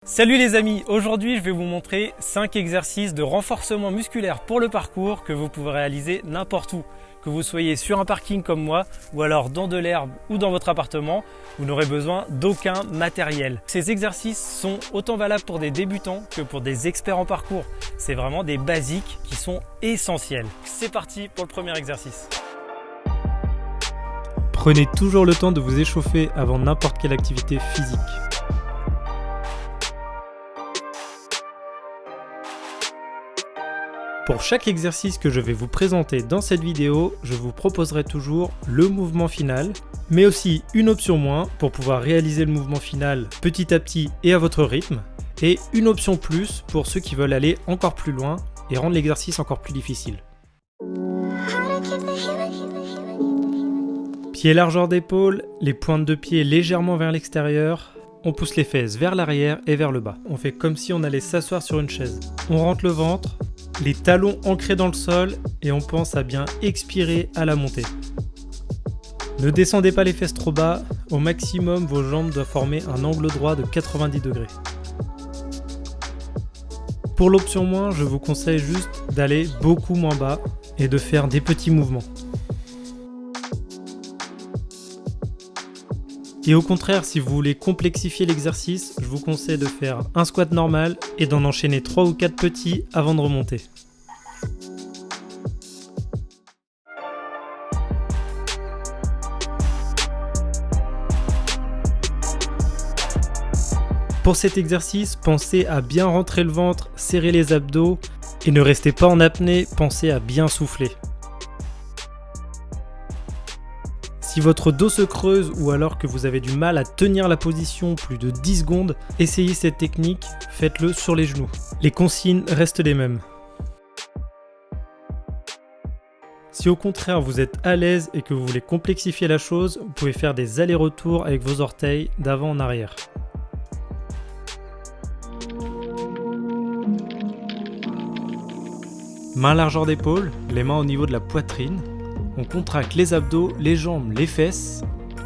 Salut les amis, aujourd'hui je vais vous montrer 5 exercices de renforcement musculaire pour le parcours que vous pouvez réaliser n'importe où. Que vous soyez sur un parking comme moi ou alors dans de l'herbe ou dans votre appartement, vous n'aurez besoin d'aucun matériel. Ces exercices sont autant valables pour des débutants que pour des experts en parcours. C'est vraiment des basiques qui sont essentiels. C'est parti pour le premier exercice. Prenez toujours le temps de vous échauffer avant n'importe quelle activité physique. Pour chaque exercice que je vais vous présenter dans cette vidéo, je vous proposerai toujours le mouvement final, mais aussi une option moins pour pouvoir réaliser le mouvement final petit à petit et à votre rythme, et une option plus pour ceux qui veulent aller encore plus loin et rendre l'exercice encore plus difficile. Pieds largeur d'épaule, les pointes de pied légèrement vers l'extérieur. On pousse les fesses vers l'arrière et vers le bas. On fait comme si on allait s'asseoir sur une chaise. On rentre le ventre, les talons ancrés dans le sol et on pense à bien expirer à la montée. Ne descendez pas les fesses trop bas, au maximum vos jambes doivent former un angle droit de 90 degrés. Pour l'option moins, je vous conseille juste d'aller beaucoup moins bas et de faire des petits mouvements. Et au contraire, si vous voulez complexifier l'exercice, je vous conseille de faire un squat normal et d'en enchaîner 3 ou 4 petits avant de remonter. Pour cet exercice, pensez à bien rentrer le ventre, serrer les abdos et ne restez pas en apnée, pensez à bien souffler. Si votre dos se creuse ou alors que vous avez du mal à tenir la position plus de 10 secondes, essayez cette technique, faites-le sur les genoux. Les consignes restent les mêmes. Si au contraire vous êtes à l'aise et que vous voulez complexifier la chose, vous pouvez faire des allers-retours avec vos orteils d'avant en arrière. Mains largeur d'épaule, les mains au niveau de la poitrine. On contracte les abdos, les jambes, les fesses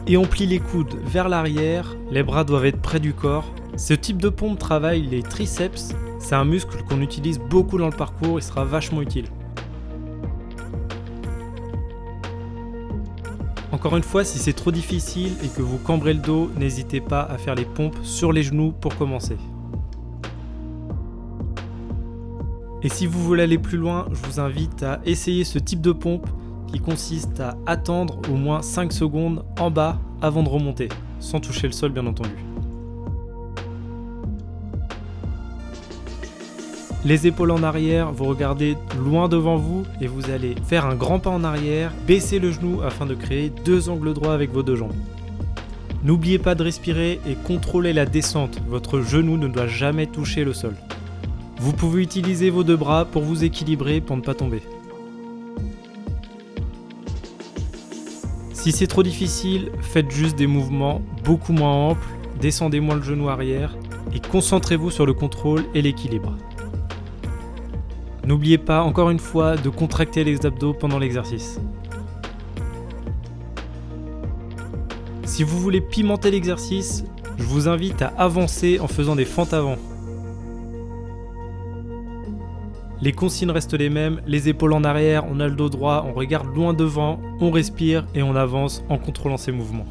et on plie les coudes vers l'arrière, les bras doivent être près du corps. Ce type de pompe travaille les triceps, c'est un muscle qu'on utilise beaucoup dans le parcours, il sera vachement utile. Encore une fois, si c'est trop difficile et que vous cambrez le dos, n'hésitez pas à faire les pompes sur les genoux pour commencer. Et si vous voulez aller plus loin, je vous invite à essayer ce type de pompe qui consiste à attendre au moins 5 secondes en bas avant de remonter, sans toucher le sol bien entendu. Les épaules en arrière, vous regardez loin devant vous et vous allez faire un grand pas en arrière, baisser le genou afin de créer 2 angles droits avec vos 2 jambes. N'oubliez pas de respirer et contrôler la descente, votre genou ne doit jamais toucher le sol. Vous pouvez utiliser vos 2 bras pour vous équilibrer pour ne pas tomber. Si c'est trop difficile, faites juste des mouvements beaucoup moins amples, descendez moins le genou arrière et concentrez-vous sur le contrôle et l'équilibre. N'oubliez pas, encore une fois, de contracter les abdos pendant l'exercice. Si vous voulez pimenter l'exercice, je vous invite à avancer en faisant des fentes avant. Les consignes restent les mêmes, les épaules en arrière, on a le dos droit, on regarde loin devant, on respire et on avance en contrôlant ses mouvements.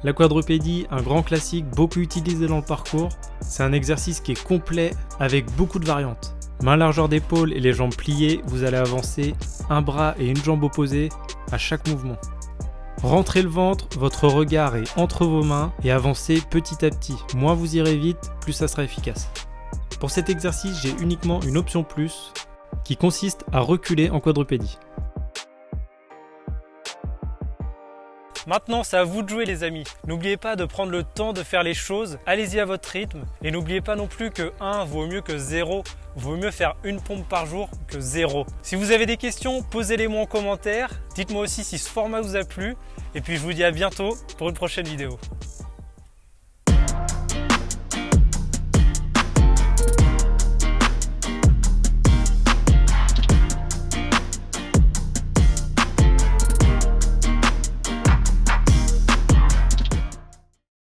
La quadrupédie, un grand classique beaucoup utilisé dans le parcours, c'est un exercice qui est complet avec beaucoup de variantes. Main largeur d'épaule et les jambes pliées, vous allez avancer un bras et une jambe opposée à chaque mouvement. Rentrez le ventre, votre regard est entre vos mains et avancez petit à petit. Moins vous irez vite, plus ça sera efficace. Pour cet exercice, j'ai uniquement une option plus qui consiste à reculer en quadrupédie. Maintenant, c'est à vous de jouer les amis. N'oubliez pas de prendre le temps de faire les choses, allez-y à votre rythme et n'oubliez pas non plus que 1 vaut mieux que 0. Vaut mieux faire une pompe par jour que 0. Si vous avez des questions, posez-les-moi en commentaire. Dites-moi aussi si ce format vous a plu. Et puis je vous dis à bientôt pour une prochaine vidéo.